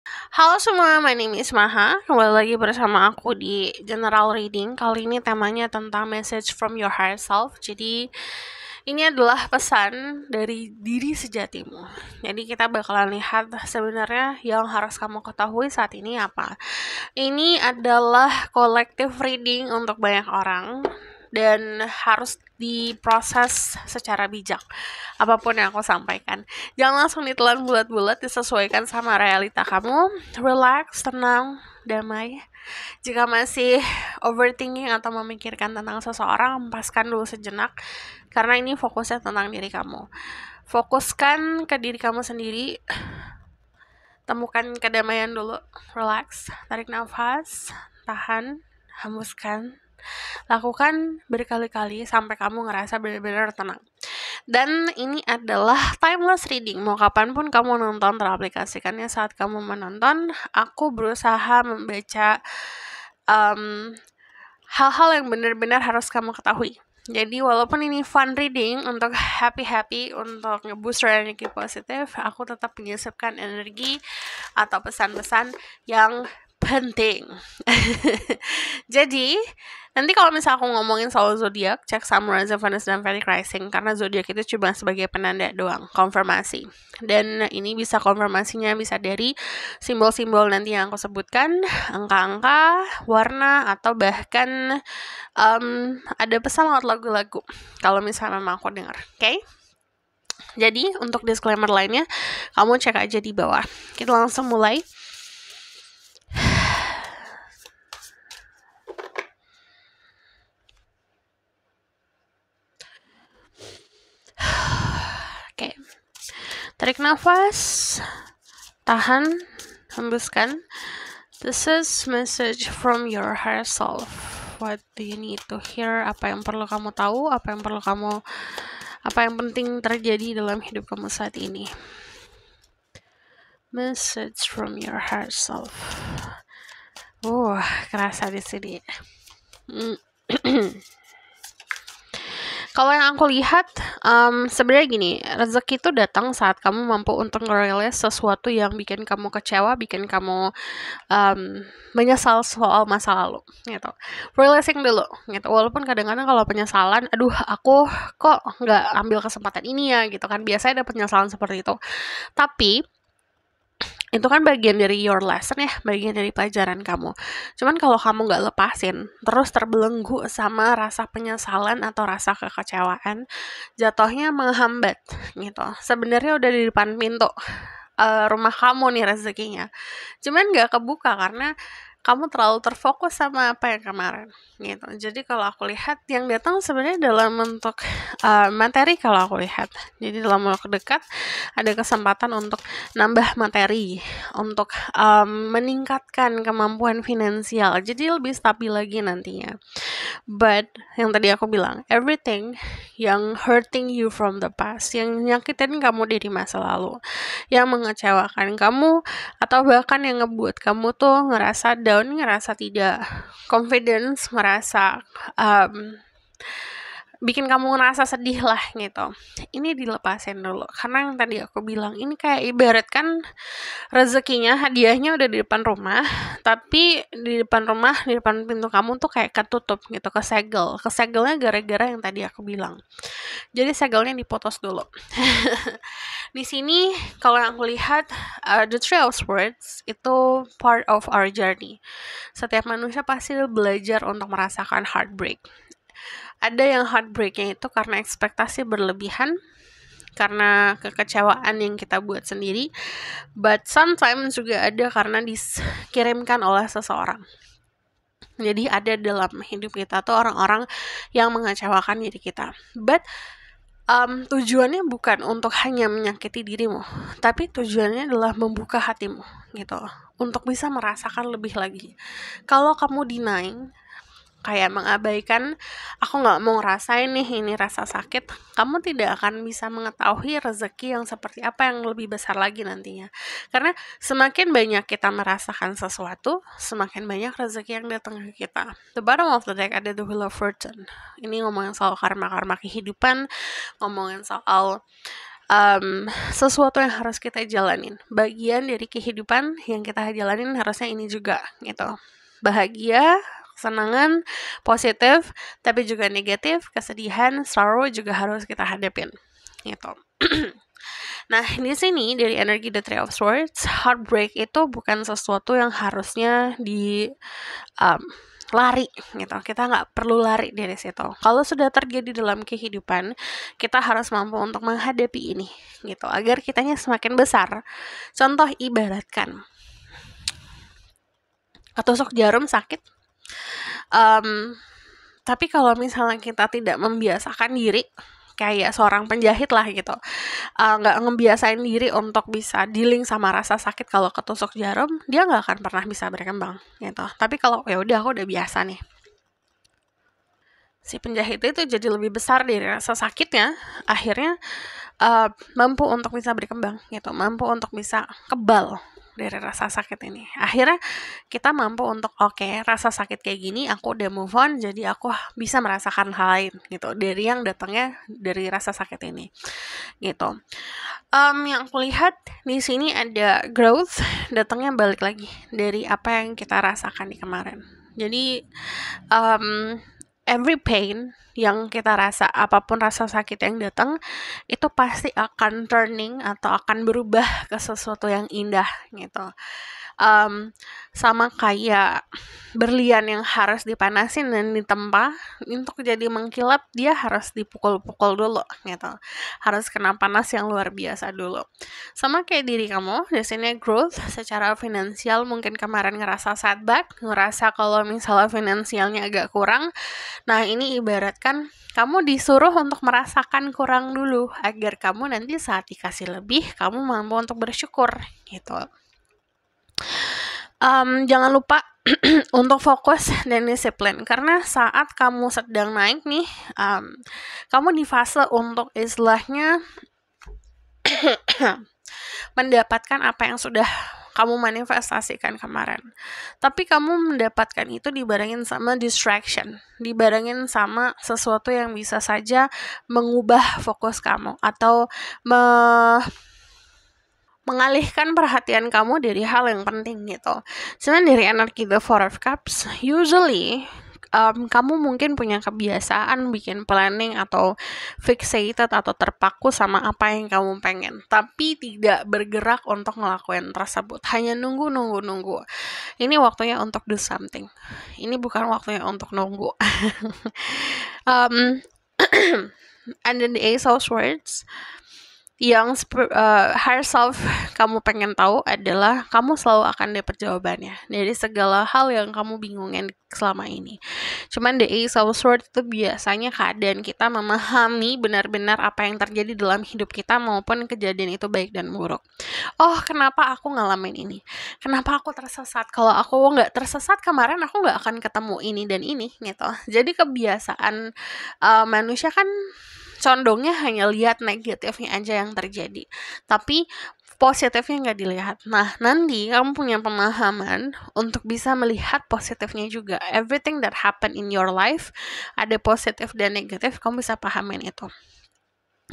Halo semua, my name is Maha. Kembali lagi bersama aku di General Reading. Kali ini temanya tentang message from your higher self. Jadi ini adalah pesan dari diri sejatimu. Jadi kita bakalan lihat sebenarnya yang harus kamu ketahui saat ini apa. Ini adalah collective reading untuk banyak orang dan harus diproses secara bijak apapun yang aku sampaikan. Jangan langsung ditelan bulat-bulat, disesuaikan sama realita kamu. Relax, tenang, damai. Jika masih overthinking atau memikirkan tentang seseorang, lepaskan dulu sejenak karena ini fokusnya tentang diri kamu. Fokuskan ke diri kamu sendiri. Temukan kedamaian dulu. Relax, tarik nafas, tahan, hembuskan. Lakukan berkali-kali sampai kamu ngerasa benar-benar tenang. Dan ini adalah timeless reading. Mau kapanpun kamu nonton, teraplikasikannya saat kamu menonton. Aku berusaha membaca hal-hal yang benar-benar harus kamu ketahui. Jadi walaupun ini fun reading untuk happy-happy, untuk nge-boost energi positif, aku tetap menyisipkan energi atau pesan-pesan yang penting. Jadi, nanti kalau misalnya aku ngomongin soal zodiak, cek Sun, Rising, Venus, dan Vedic Rising, karena zodiak itu cuma sebagai penanda doang, konfirmasi. Dan ini bisa konfirmasinya bisa dari simbol-simbol nanti yang aku sebutkan, angka-angka, warna, atau bahkan ada pesan lewat lagu-lagu. Kalau misalnya memang aku dengar, oke? Jadi, untuk disclaimer lainnya, kamu cek aja di bawah. Kita langsung mulai. Oke. Tarik nafas, tahan, hembuskan. This is message from your higher self. What do you need to hear? Apa yang perlu kamu tahu? Apa yang penting terjadi dalam hidup kamu saat ini? Message from your higher self. Kerasa di sini. Kalau yang aku lihat, sebenarnya gini, rezeki itu datang saat kamu mampu untuk nge-realize sesuatu yang bikin kamu kecewa, bikin kamu menyesal soal masa lalu, gitu. Realizing dulu, gitu. Walaupun kadang-kadang kalau penyesalan, aduh aku kok nggak ambil kesempatan ini ya, gitu kan. Biasanya ada penyesalan seperti itu. Tapi itu kan bagian dari your lesson ya, bagian dari pelajaran kamu. Cuman kalau kamu nggak lepasin, terus terbelenggu sama rasa penyesalan atau rasa kekecewaan, jatuhnya menghambat gitu. Sebenarnya udah di depan pintu rumah kamu nih rezekinya. Cuman nggak kebuka karena kamu terlalu terfokus sama apa yang kemarin gitu. Jadi kalau aku lihat yang datang sebenarnya dalam bentuk materi kalau aku lihat. Jadi dalam waktu dekat ada kesempatan untuk nambah materi, untuk meningkatkan kemampuan finansial. Jadi lebih stabil lagi nantinya. But yang tadi aku bilang, everything yang hurting you from the past, yang nyakitin kamu dari masa lalu, yang mengecewakan kamu, atau bahkan yang ngebuat kamu tuh ngerasa down, ngerasa tidak confidence, merasa bikin kamu ngerasa sedih lah gitu. Ini dilepasin dulu. Karena yang tadi aku bilang, ini kayak ibarat kan rezekinya, hadiahnya udah di depan rumah, tapi di depan rumah, di depan pintu kamu tuh kayak ketutup gitu, kesegel. Kesegelnya gara-gara yang tadi aku bilang. Jadi segelnya dipotong dulu. Di sini kalau yang aku lihat, the Three of Swords itu part of our journey. Setiap manusia pasti belajar untuk merasakan heartbreak. Ada yang heartbreaknya itu karena ekspektasi berlebihan, karena kekecewaan yang kita buat sendiri, but sometimes juga ada karena dikirimkan oleh seseorang. Jadi ada dalam hidup kita tuh orang-orang yang mengecewakan diri kita. But tujuannya bukan untuk hanya menyakiti dirimu, tapi tujuannya adalah membuka hatimu gitu, untuk bisa merasakan lebih lagi. Kalau kamu denying, kayak mengabaikan, aku nggak mau ngerasain nih ini rasa sakit, kamu tidak akan bisa mengetahui rezeki yang seperti apa yang lebih besar lagi nantinya. Karena semakin banyak kita merasakan sesuatu, semakin banyak rezeki yang datang ke kita. The bottom of the deck ada the Wheel of Fortune. Ini ngomongin soal karma-karma kehidupan, ngomongin soal sesuatu yang harus kita jalanin. Bagian dari kehidupan yang kita jalanin harusnya ini juga gitu. Bahagia, kesenangan, positif, tapi juga negatif, kesedihan, sorrow juga harus kita hadapin gitu. Nah, di sini dari energi The Three of Swords, heartbreak itu bukan sesuatu yang harusnya lari gitu. Kita nggak perlu lari dari situ. Kalau sudah terjadi dalam kehidupan, kita harus mampu untuk menghadapi ini gitu, agar kitanya semakin besar. Contoh ibaratkan tusuk jarum sakit. Tapi kalau misalnya kita tidak membiasakan diri, kayak seorang penjahit lah gitu, nggak ngebiasain diri untuk bisa dealing sama rasa sakit kalau ketusuk jarum, dia nggak akan pernah bisa berkembang gitu. Tapi kalau ya udah aku udah biasa nih, si penjahit itu jadi lebih besar dari rasa sakitnya, akhirnya mampu untuk bisa berkembang gitu, mampu untuk bisa kebal dari rasa sakit ini. Akhirnya kita mampu untuk oke, rasa sakit kayak gini aku udah move on, jadi aku bisa merasakan hal lain gitu dari yang datangnya dari rasa sakit ini gitu. Yang aku lihat di sini ada growth, datangnya balik lagi dari apa yang kita rasakan di kemarin. Jadi every pain yang kita rasa, apapun rasa sakit yang datang, itu pasti akan turning atau akan berubah ke sesuatu yang indah gitu. Sama kayak berlian yang harus dipanasin dan ditempa, untuk jadi mengkilap dia harus dipukul-pukul dulu gitu. Harus kena panas yang luar biasa dulu. Sama kayak diri kamu, di sini growth secara finansial, mungkin kemarin ngerasa setback, ngerasa kalau misalnya finansialnya agak kurang. Nah, ini ibaratkan kamu disuruh untuk merasakan kurang dulu, agar kamu nanti saat dikasih lebih, kamu mampu untuk bersyukur gitu. Jangan lupa untuk fokus dan disiplin, karena saat kamu sedang naik nih, kamu di fase untuk istilahnya mendapatkan apa yang sudah kamu manifestasikan kemarin. Tapi kamu mendapatkan itu dibarengin sama distraction, dibarengin sama sesuatu yang bisa saja mengubah fokus kamu atau mengalihkan perhatian kamu dari hal yang penting gitu. Cuman dari energi The Four of Cups, usually kamu mungkin punya kebiasaan bikin planning atau fixated atau terpaku sama apa yang kamu pengen, tapi tidak bergerak untuk ngelakuin tersebut, hanya nunggu. Ini waktunya untuk do something. Ini bukan waktunya untuk nunggu. And then the Ace of Swords, yang higher self kamu pengen tahu adalah kamu selalu akan dapat jawabannya dari segala hal yang kamu bingungin selama ini. Cuman the Ace of Swords itu biasanya keadaan kita memahami benar-benar apa yang terjadi dalam hidup kita, maupun kejadian itu baik dan buruk. Oh, kenapa aku ngalamin ini? Kenapa aku tersesat? Kalau aku nggak tersesat kemarin, aku nggak akan ketemu ini dan ini gitu. Jadi kebiasaan manusia kan condongnya hanya lihat negatifnya aja yang terjadi, tapi positifnya nggak dilihat. Nah, nanti kamu punya pemahaman untuk bisa melihat positifnya juga. Everything that happen in your life, ada positif dan negatif, kamu bisa pahamin itu.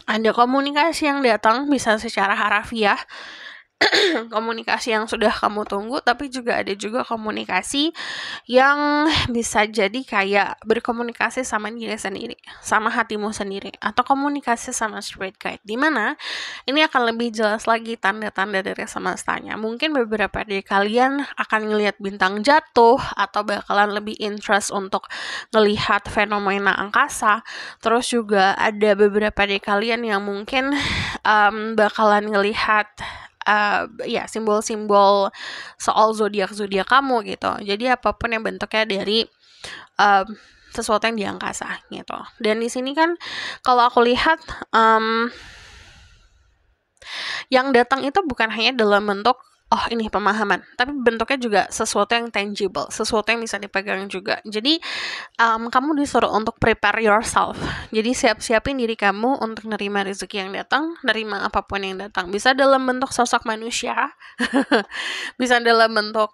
Ada komunikasi yang datang, bisa secara harafiah, komunikasi yang sudah kamu tunggu, tapi juga ada juga komunikasi yang bisa jadi kayak berkomunikasi sama diri sendiri, sama hatimu sendiri, atau komunikasi sama spirit guide, dimana ini akan lebih jelas lagi tanda-tanda dari semestanya. Mungkin beberapa dari kalian akan ngelihat bintang jatuh, atau bakalan lebih interest untuk ngelihat fenomena angkasa. Terus juga ada beberapa dari kalian yang mungkin bakalan ngelihat simbol-simbol soal zodiak kamu gitu. Jadi apapun yang bentuknya dari sesuatu yang di angkasa gitu. Dan di sini kan kalau aku lihat yang datang itu bukan hanya dalam bentuk ini pemahaman, tapi bentuknya juga sesuatu yang tangible, sesuatu yang bisa dipegang juga. Jadi kamu disuruh untuk prepare yourself. Jadi siap-siapin diri kamu untuk nerima rezeki yang datang, nerima apapun yang datang. Bisa dalam bentuk sosok manusia, bisa dalam bentuk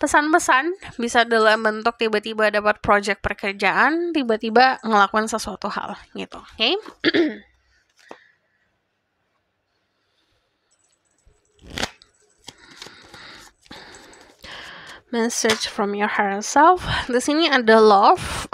pesan-pesan, bisa dalam bentuk tiba-tiba dapat project pekerjaan, tiba-tiba ngelakuin sesuatu hal gitu. Oke? Message from your higher self. Di sini ada love.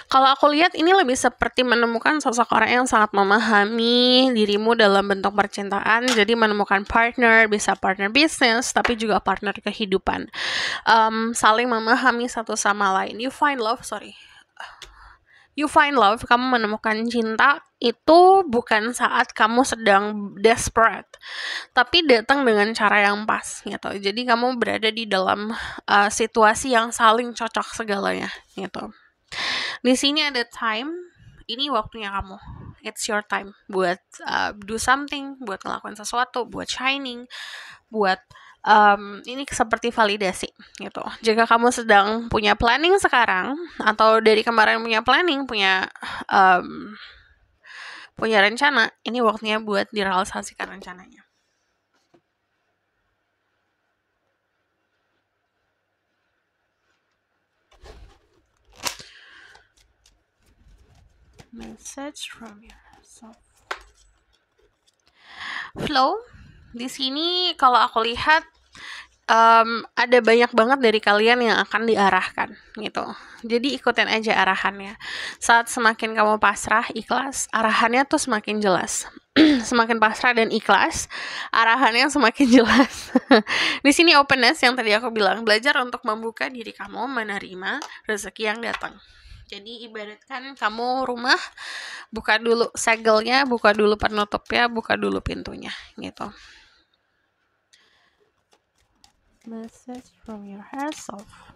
Kalau aku lihat ini lebih seperti menemukan sosok orang yang sangat memahami dirimu dalam bentuk percintaan. Jadi menemukan partner, bisa partner bisnis, tapi juga partner kehidupan. Saling memahami satu sama lain. You find love, kamu menemukan cinta itu bukan saat kamu sedang desperate, tapi datang dengan cara yang pas gitu. Jadi kamu berada di dalam situasi yang saling cocok segalanya gitu. Di sini ada time, ini waktunya kamu. It's your time buat do something, buat ngelakuin sesuatu, buat shining, buat ini seperti validasi gitu. Jika kamu sedang punya planning sekarang, atau dari kemarin punya planning, punya rencana, ini waktunya buat direalisasikan rencananya. Message from yourself. Flow. Di sini kalau aku lihat ada banyak banget dari kalian yang akan diarahkan gitu. Jadi ikutin aja arahannya. Saat semakin kamu pasrah, ikhlas, arahannya tuh semakin jelas. Semakin pasrah dan ikhlas, arahannya semakin jelas. Di sini openness yang tadi aku bilang, belajar untuk membuka diri kamu menerima rezeki yang datang. Jadi ibaratkan kamu rumah, buka dulu segelnya, buka dulu penutupnya, buka dulu pintunya gitu. Message from your higher self.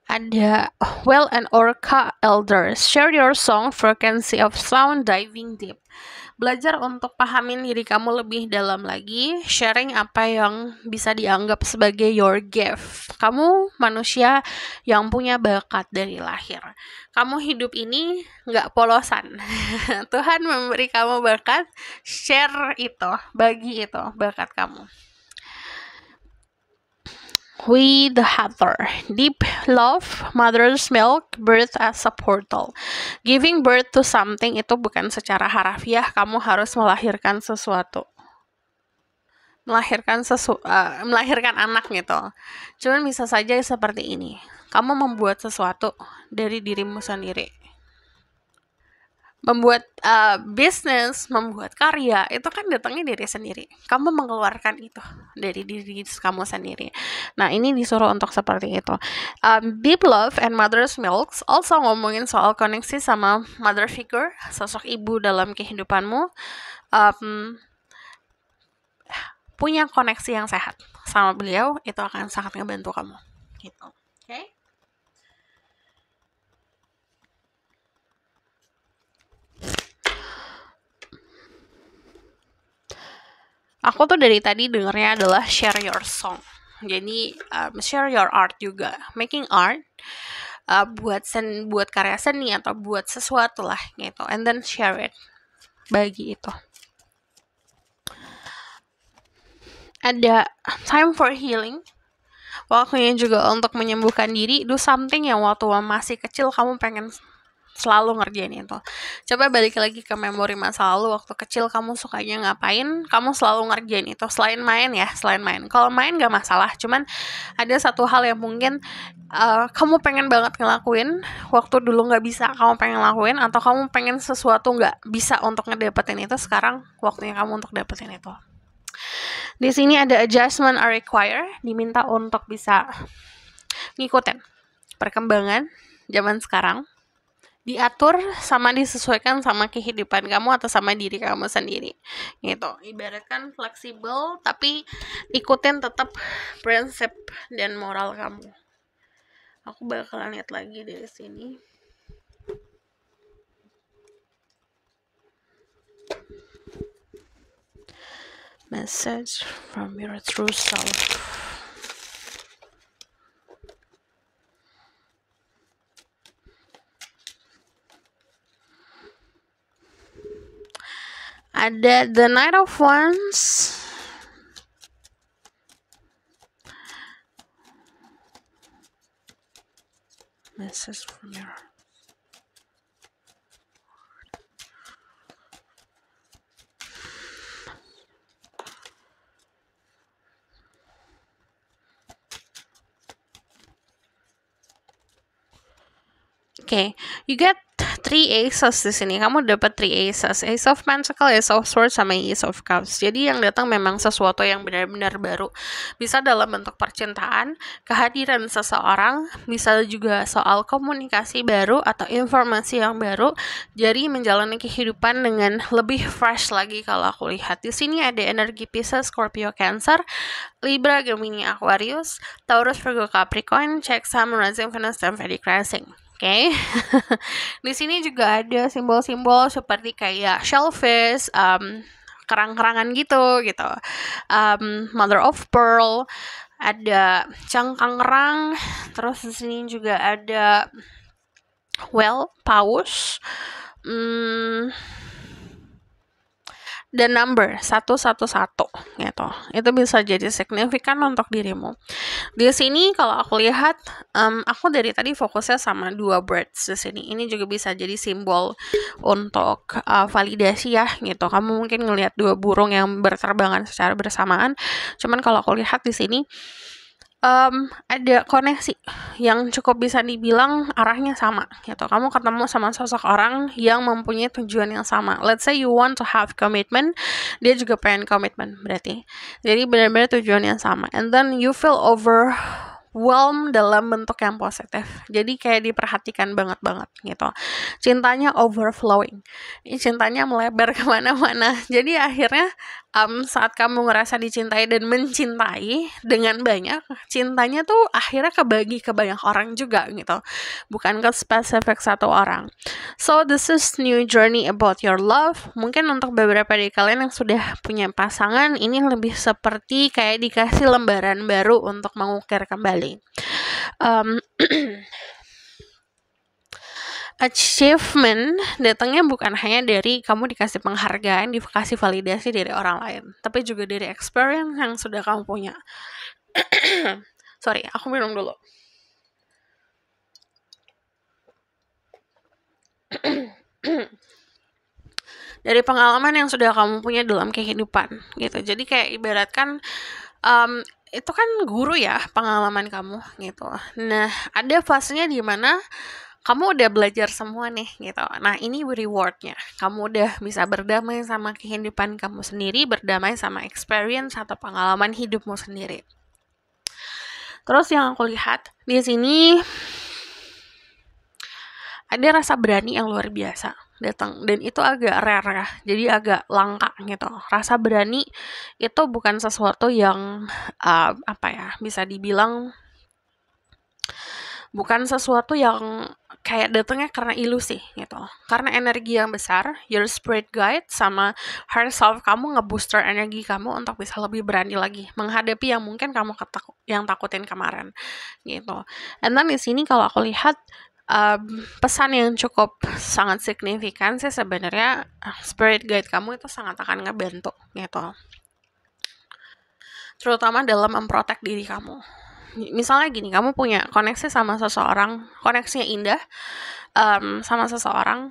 Ada Well and Orca Elders. Share your song, frequency of sound, diving deep. Belajar untuk pahamin diri kamu lebih dalam lagi. Sharing apa yang bisa dianggap sebagai your gift. Kamu manusia yang punya bakat dari lahir. Kamu hidup ini gak polosan. Tuhan memberi kamu bakat. Share itu, bagi itu bakat kamu. We the Hatter. Deep love, mother's milk, birth as a portal. Giving birth to something itu bukan secara harafiah kamu harus melahirkan sesuatu. Melahirkan anak gitu. Cuman bisa saja seperti ini. Kamu membuat sesuatu dari dirimu sendiri. Membuat bisnis, membuat karya, itu kan datangnya dari sendiri. Kamu mengeluarkan itu dari diri kamu sendiri. Nah, ini disuruh untuk seperti itu. Deep love and mother's milk also ngomongin soal koneksi sama mother figure, sosok ibu dalam kehidupanmu. Punya koneksi yang sehat sama beliau, itu akan sangat ngebantu kamu. Gitu. Okay? Aku tuh dari tadi dengernya adalah share your song. Jadi share your art juga. Making art buat karya seni atau buat sesuatu lah gitu. And then share it. Bagi itu. Ada time for healing. Waktunya juga untuk menyembuhkan diri. Do something yang waktu masih kecil kamu pengen selalu ngerjain itu. Coba balik lagi ke memori masa lalu, waktu kecil kamu sukanya ngapain, kamu selalu ngerjain itu. Selain main. Kalau main gak masalah, cuman ada satu hal yang mungkin kamu pengen banget ngelakuin, waktu dulu gak bisa kamu pengen ngelakuin, atau kamu pengen sesuatu gak bisa untuk ngedapetin itu, sekarang waktunya kamu untuk dapetin itu. Di sini ada adjustment are required, diminta untuk bisa ngikutin perkembangan zaman sekarang, diatur sama disesuaikan sama kehidupan kamu atau sama diri kamu sendiri gitu. Ibaratkan fleksibel tapi ikutin tetap prinsip dan moral kamu. Aku bakalan lihat lagi dari sini. Message from your true self. Ada the Knight of Wands. Message from your Okay, you get 3 aces di sini. Kamu dapat 3 aces. Ace of Pentacles, Ace of Swords, sama Ace of Cups. Jadi yang datang memang sesuatu yang benar-benar baru. Bisa dalam bentuk percintaan, kehadiran seseorang, bisa juga soal komunikasi baru atau informasi yang baru. Jadi menjalani kehidupan dengan lebih fresh lagi kalau aku lihat. Di sini ada energi Pisces, Scorpio, Cancer, Libra, Gemini, Aquarius, Taurus, Virgo, Capricorn, cek Sun, Rising, Venus, dan Vedic Rising. Oke, di sini juga ada simbol-simbol seperti kayak shellfish, kerang-kerangan gitu. Mother of pearl, ada cangkang kerang, terus di sini juga ada paus, dan number 111 gitu. Itu bisa jadi signifikan untuk dirimu. Di sini kalau aku lihat, aku dari tadi fokusnya sama 2 birds di sini. Ini juga bisa jadi simbol untuk validasi ya gitu. Kamu mungkin ngelihat 2 burung yang berterbangan secara bersamaan. Cuman kalau aku lihat di sini ada koneksi yang cukup bisa dibilang arahnya sama gitu. Kamu ketemu sama sosok orang yang mempunyai tujuan yang sama. Let's say you want to have commitment, dia juga pengen komitmen berarti. Jadi benar-benar tujuan yang sama. And then you feel overwhelmed dalam bentuk yang positif. Jadi kayak diperhatikan banget gitu. Cintanya overflowing. Cintanya melebar kemana-mana. Jadi akhirnya saat kamu ngerasa dicintai dan mencintai dengan banyak, cintanya tuh akhirnya kebagi ke banyak orang juga gitu, bukan ke spesifik satu orang. So this is new journey about your love. Mungkin untuk beberapa dari kalian yang sudah punya pasangan, ini lebih seperti kayak dikasih lembaran baru untuk mengukir kembali. Achievement datangnya bukan hanya dari kamu dikasih penghargaan, dikasih validasi dari orang lain, tapi juga dari experience yang sudah kamu punya. Sorry, aku minum dulu. Dari pengalaman yang sudah kamu punya dalam kehidupan gitu. Jadi kayak ibaratkan itu kan guru ya pengalaman kamu gitu. Nah, ada fasenya di mana kamu udah belajar semua nih gitu. Nah, ini rewardnya. Kamu udah bisa berdamai sama kehidupan kamu sendiri, berdamai sama experience atau pengalaman hidupmu sendiri. Terus yang aku lihat di sini ada rasa berani yang luar biasa datang, dan itu agak rare ya, jadi agak langka gitu. Rasa berani itu bukan sesuatu yang bisa dibilang bukan sesuatu yang kayak datangnya karena ilusi gitu. Karena energi yang besar, your spirit guide sama higher self kamu ngebooster energi kamu untuk bisa lebih berani lagi menghadapi yang mungkin kamu takutin kemarin gitu. And then di sini kalau aku lihat pesan yang cukup sangat signifikan sih sebenarnya, spirit guide kamu itu sangat akan ngebantu gitu. Terutama dalam memprotek diri kamu. Misalnya gini, kamu punya koneksi sama seseorang, koneksinya indah sama seseorang,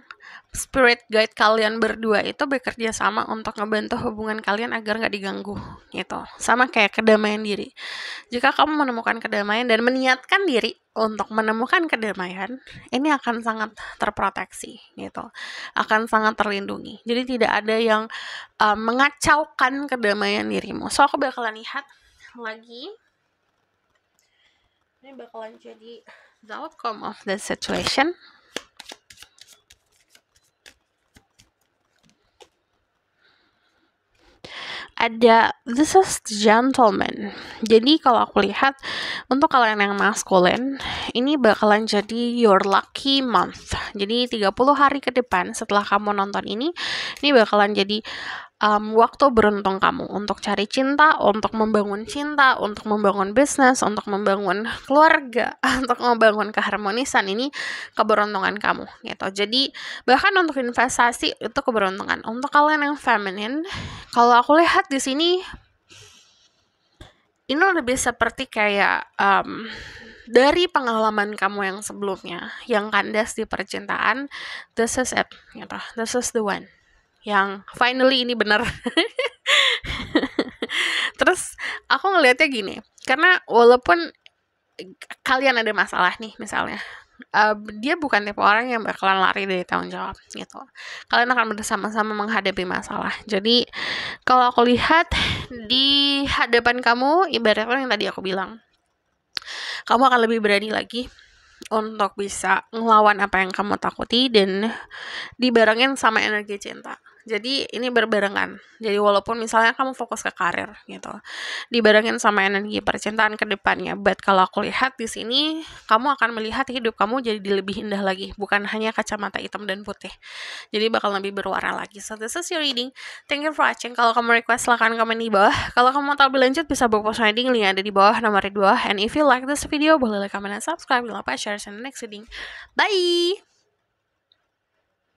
spirit guide kalian berdua itu bekerja sama untuk ngebantu hubungan kalian agar nggak diganggu gitu. Sama kayak kedamaian diri. Jika kamu menemukan kedamaian dan meniatkan diri untuk menemukan kedamaian, ini akan sangat terproteksi gitu, akan sangat terlindungi. Jadi tidak ada yang mengacaukan kedamaian dirimu. So aku bakalan lihat lagi. Ini bakalan jadi the outcome of the situation. Ada this is the gentleman. Jadi kalau aku lihat untuk kalian yang maskulin, ini bakalan jadi your lucky month. Jadi 30 hari ke depan setelah kamu nonton ini bakalan jadi waktu beruntung kamu untuk cari cinta, untuk membangun bisnis, untuk membangun keluarga, untuk membangun keharmonisan. Ini keberuntungan kamu gitu. Jadi bahkan untuk investasi itu keberuntungan. Untuk kalian yang feminin, kalau aku lihat di sini ini lebih seperti kayak dari pengalaman kamu yang sebelumnya yang kandas di percintaan, this is it gitu. This is the one yang finally ini benar. Terus aku ngelihatnya gini, karena walaupun kalian ada masalah nih misalnya, dia bukan tipe orang yang bakalan lari dari tanggung jawab gitu. Kalian akan bersama-sama menghadapi masalah. Jadi kalau aku lihat di hadapan kamu, ibaratnya yang tadi aku bilang, kamu akan lebih berani lagi untuk bisa ngelawan apa yang kamu takuti dan dibarengin sama energi cinta. Jadi ini berbarengan. Jadi walaupun misalnya kamu fokus ke karir gitu, dibarengin sama energi percintaan ke depannya. But kalau aku lihat di sini, kamu akan melihat hidup kamu jadi lebih indah lagi, bukan hanya kacamata hitam dan putih. Jadi bakal lebih berwarna lagi. So this is your reading. Thank you for watching. Kalau kamu request silahkan komen di bawah. Kalau kamu mau tahu lebih lanjut bisa buka post reading, link ada di bawah, nomor di bawah. And if you like this video, boleh like, comment, dan subscribe. Jangan lupa share in the next reading. Bye!